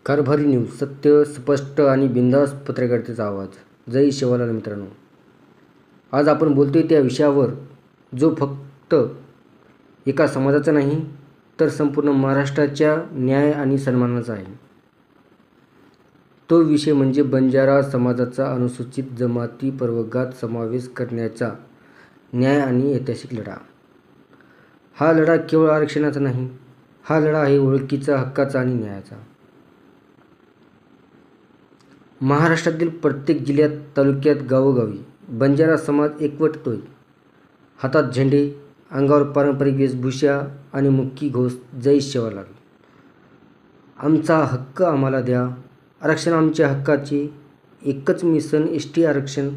कारभारी news, सत्य, स्पष्ट आणि बिनधास्त पत्रकारितेचा आवाज. जय शिवलाल मित्रांनो, आज आपण बोलतोय त्या विषयावर जो फक्त एका समाजाचा नाही तर संपूर्ण महाराष्ट्राच्या न्याय आणि सन्मानाचा आहे. तो विषय म्हणजे बंजारा समाजाचा अनुसूचित जमाती प्रवर्गात समावेश करण्याचा न्याय आणि ऐतिहासिक लढा. हा लढा केवळ आरक्षणाचा नाही, हा लढा आहे ओळखीचा, हक्काचा आणि न्यायाचा. महाराष्ट्रातील प्रत्येक जिल्ह्यात, तालुक्यात, गावोगावी बंजारा समाज एकवटतोय. हातात झेंडे, अंगावर पारंपरिक वेशभूषा आणि मुख्य घोष जय शिवलाल. आमचा हक्क आम्हाला द्या, आरक्षण आमच्या हक्काचे, एकच मिशन एसटी आरक्षण,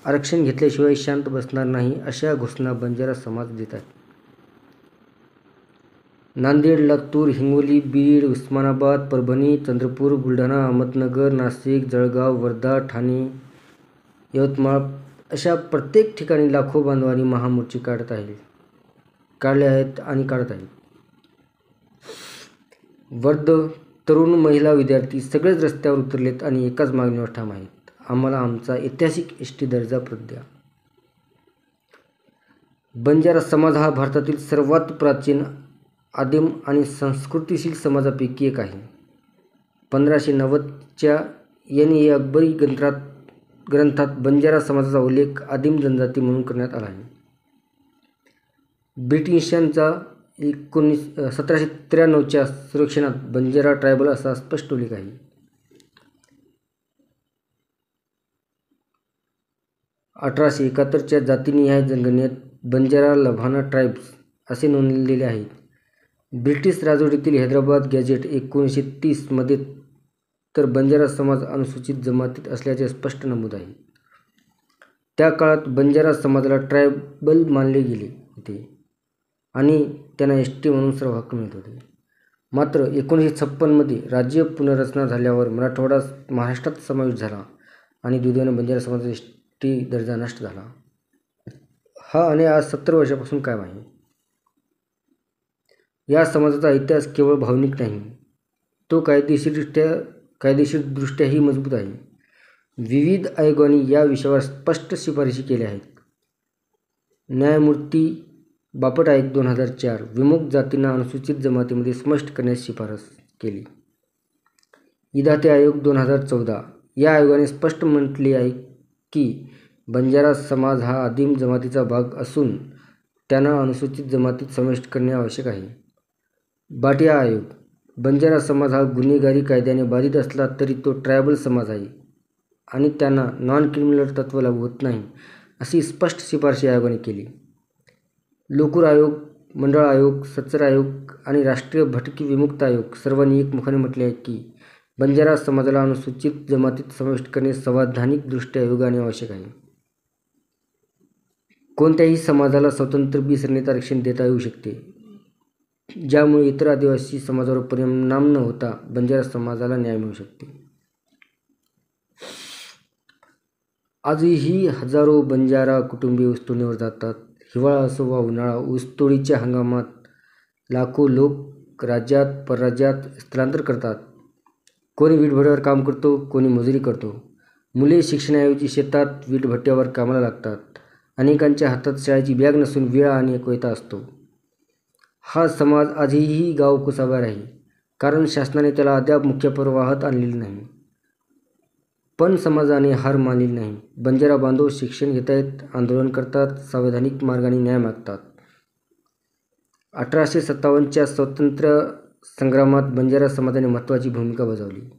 आरक्षण घेतल्याशिवाय शांत बसणार नाही, अशा घोषणा बंजारा समाज देत आहे. नांदेड, लातूर, हिंगोली, बीड, उस्मानाबाद, परभणी, चंद्रपूर, बुलढाणा, अहमदनगर, नाशिक, जळगाव, वर्धा, ठाणे, यवतमाळ अशा प्रत्येक ठिकाणी लाखो बांधवांनी महामोर्चे काढले आहेत आणि काढत आहेत. वृद्ध, तरुण, महिला, विद्यार्थी सगळेच रस्त्यावर उतरलेत आणि एकाच मागणीवर ठाम आहेत. आम्हाला आमचा ऐतिहासिक एसटी दर्जा परत द्या. बंजारा समाज हा भारतातील सर्वात प्राचीन, आदिम आणि संस्कृतीशील समाजापैकी एक आहे. 1590च्या एन.ए. अकबरी ग्रंथात बंजारा समाजाचा उल्लेख आदिम जनजाती म्हणून करण्यात आला आहे. ब्रिटिशांचा 1793च्या सर्वेक्षणात बंजारा ट्रायबल असा स्पष्ट उल्लेख आहे. च्या जातीनिहाय जनगणनेत बंजारा लभाना ट्राइब्स असे नोंदलेले आहे. ब्रिटिश राजवटीतील हैदराबाद गॅझेट 1930 मध्ये तर बंजारा समाज अनुसूचित जमातीत असल्याचे स्पष्ट नमूद आहे. त्या काळात बंजारा समाजाला ट्रायबल मानले गेले होते आणि त्यांना एसटी म्हणून सर्व हक्क मिळत होते. मात्र 1956 मध्ये राज्य पुनर्रचना झाल्यावर मराठवाडा महाराष्ट्रात समावेश झाला आणि दुर्दैवाने बंजारा समाजाचा एसटी दर्जा नष्ट झाला. हा अन्याय आज 70 वर्षापासून कायम आहे. या समाजाचा इतिहास केवळ भावनिक नाही, तो कायदेशीरदृष्ट्याही मजबूत आहे. विविध आयोगांनी या विषयावर स्पष्ट शिफारशी केल्या आहेत. न्यायमूर्ती बापट आयोग 2004 विमुक्त जातींना अनुसूचित जमातीमध्ये समाविष्ट करण्यास शिफारस केली. इदाते आयोग 2014 या आयोगाने स्पष्ट म्हटले आहे की बंजारा समाज हा आदिम जमातीचा भाग असून त्यांना अनुसूचित जमातीत समाविष्ट करणे आवश्यक आहे. बाटिया आयोग बंजारा समाज हा गुन्हेगारी कायद्याने बाधित असला तरी तो ट्रायबल समाज आहे आणि त्यांना नॉन क्रिमिनल तत्त्व लागू होत नाही, अशी स्पष्ट शिफारशी आयोगाने केली. लोकूर आयोग, मंडळ आयोग, सच्चर आयोग आणि राष्ट्रीय भटकी विमुक्त आयोग सर्वांनी एकमुखाने म्हटले आहे की बंजारा समाजाला अनुसूचित जमातीत समाविष्ट करणे संवैधानिकदृष्ट्या योग्य आणि आवश्यक आहे. कोणत्याही समाजाला स्वतंत्र बी-श्रेणीत आरक्षण देता येऊ शकते, ज्यामुळे इतर आदिवासी समाजावर परिणाम न होता बंजारा समाजाला न्याय मिळू शकते. आजही हजारो बंजारा कुटुंबीय ऊसतोडणीवर जातात. हिवाळा असो वा उन्हाळा, ऊसतोडीच्या हंगामात लाखो लोक राज्यात परराज्यात स्थलांतर करतात. कोणी वीटभट्ट्यावर काम करतो, कोणी मजुरी करतो. मुले शिक्षणाऐवजी शेतात वीटभट्ट्यावर कामाला लागतात. अनेकांच्या हातात शाळेची बॅग नसून विळा आणि कोयता असतो. हा समाज आजही गावकुसाबाहेर आहे, कारण शासनाने त्याला अद्याप मुख्य प्रवाहात आणलेले नाही. पण समाजाने हार मानलेली नाही. बंजारा बांधव शिक्षण घेत आहेत, आंदोलन करतात, संवैधानिक मार्गाने न्याय मागतात. 1857च्या स्वातंत्र्य संग्रामात बंजारा समाजाने महत्त्वाची भूमिका बजावली.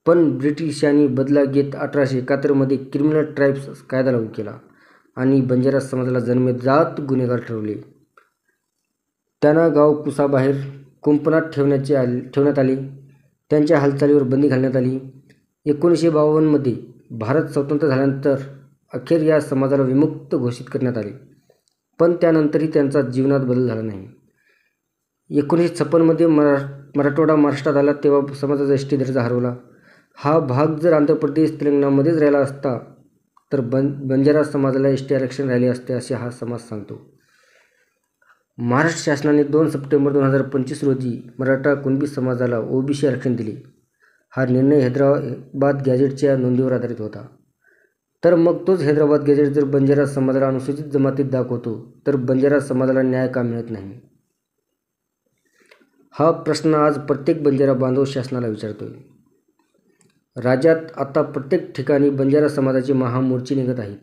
पण ब्रिटिशांनी बदला घेत 1871 मध्ये क्रिमिनल ट्राइब्स कायदा लागू केला आणि बंजारा समाजाला जन्मजात गुन्हेगार ठरवले. त्यांना गावकुसाबाहेर कुंपणात ठेवण्यात आले. त्यांच्या हालचालीवर बंदी घालण्यात आली. 1952 मध्ये भारत स्वतंत्र झाल्यानंतर अखेर या समाजाला विमुक्त घोषित करण्यात आले, पण त्यानंतरही त्यांचा जीवनात बदल झाला नाही. 1956 मध्ये मराठवाडा महाराष्ट्रात आला तेव्हा समाजाचा एसटी दर्जा हरवला. हा भाग जर आंध्र प्रदेश, तेलंगणामध्येच राहिला असता तर बंजारा समाजाला एसटी आरक्षण राहिले असते, असे हा समाज सांगतो. महाराष्ट्र शासनाने 2 सप्टेंबर 2025 रोजी मराठा कुणबी समाजाला ओबीसी आरक्षण दिले. हा निर्णय हैदराबाद गॅजेटच्या नोंदीवर आधारित होता. तर मग तोच हैदराबाद गॅजेट जर बंजारा समाजाला अनुसूचित जमातीत दाखवतो तर बंजारा समाजाला न्याय का मिळत नाही? हा प्रश्न आज प्रत्येक बंजारा बांधव शासनाला विचारतोय. राज्यात आता प्रत्येक ठिकाणी बंजारा समाजाचे महामोर्चे निघत आहेत.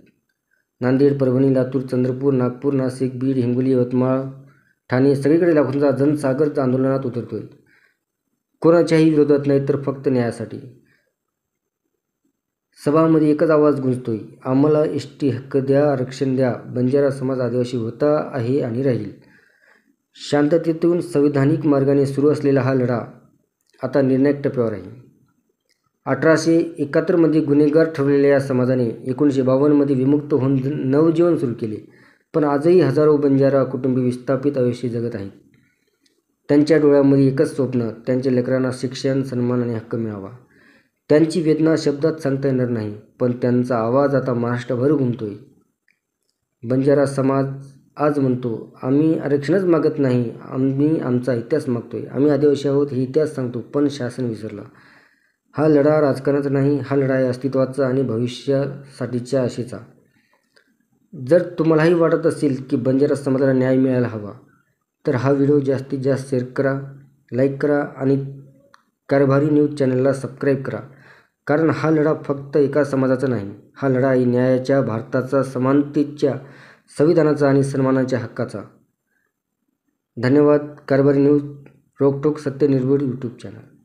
नांदेड, परभणी, लातूर, चंद्रपूर, नागपूर, नाशिक, बीड, हिंगोली, यवतमाळ, ठाणे सगळीकडे लाखोंचा जनसागर आंदोलनात उतरतोय. कोणाच्याही विरोधात नाही तर फक्त न्यायासाठी. सभामध्ये एकच आवाज गुंजतोय, आम्हाला एसटी हक्क द्या, आरक्षण द्या. बंजारा समाज आदिवासी होता, आहे आणि राहील. शांततेतून संविधानिक मार्गाने सुरू असलेला हा लढा आता निर्णायक टप्प्यावर आहे. 1871 गुन्हेगार ठरलेल्या या समाजाने 1952 विमुक्त होऊन नवजीवन सुरू केले. पण आजही हजारो बंजारा कुटुंबी विस्थापित आयुष्य जगत आहेत. त्यांच्या डोळ्यामध्ये एकच स्वप्न, त्यांच्या लेकरांना शिक्षण, सन्मान आणि हक्क मिळावा. त्यांची वेदना शब्दात सांगता येणार नाही, पण त्यांचा आवाज आता महाराष्ट्रभर घुमतोय. बंजारा समाज आज म्हणतो, आम्ही आरक्षणच मागत नाही, आम्ही आमचा इतिहास मागतोय. आम्ही आदिवासी आहोत हे इतिहास सांगतो, पण शासन विसरला. हा लढा राजकारणाचा नाही, हा लढा आहे अस्तित्वाचा आणि भविष्यासाठीच्या आशेचा. जर तुम्हालाही वाटत असेल की बंजारा समाजाला न्याय मिळायला हवा तर हा व्हिडिओ जास्तीत जास्त शेअर करा, लाईक करा आणि कारभारी न्यूज चॅनलला सबस्क्राईब करा. कारण हा लढा फक्त एका समाजाचा नाही, हा लढा आहे न्यायाच्या, भारताचा, समानतेच्या, संविधानाचा आणि सन्मानाच्या हक्काचा. धन्यवाद. कारभारी न्यूज रोकटोक सत्य निर्भीड यूट्यूब चॅनल.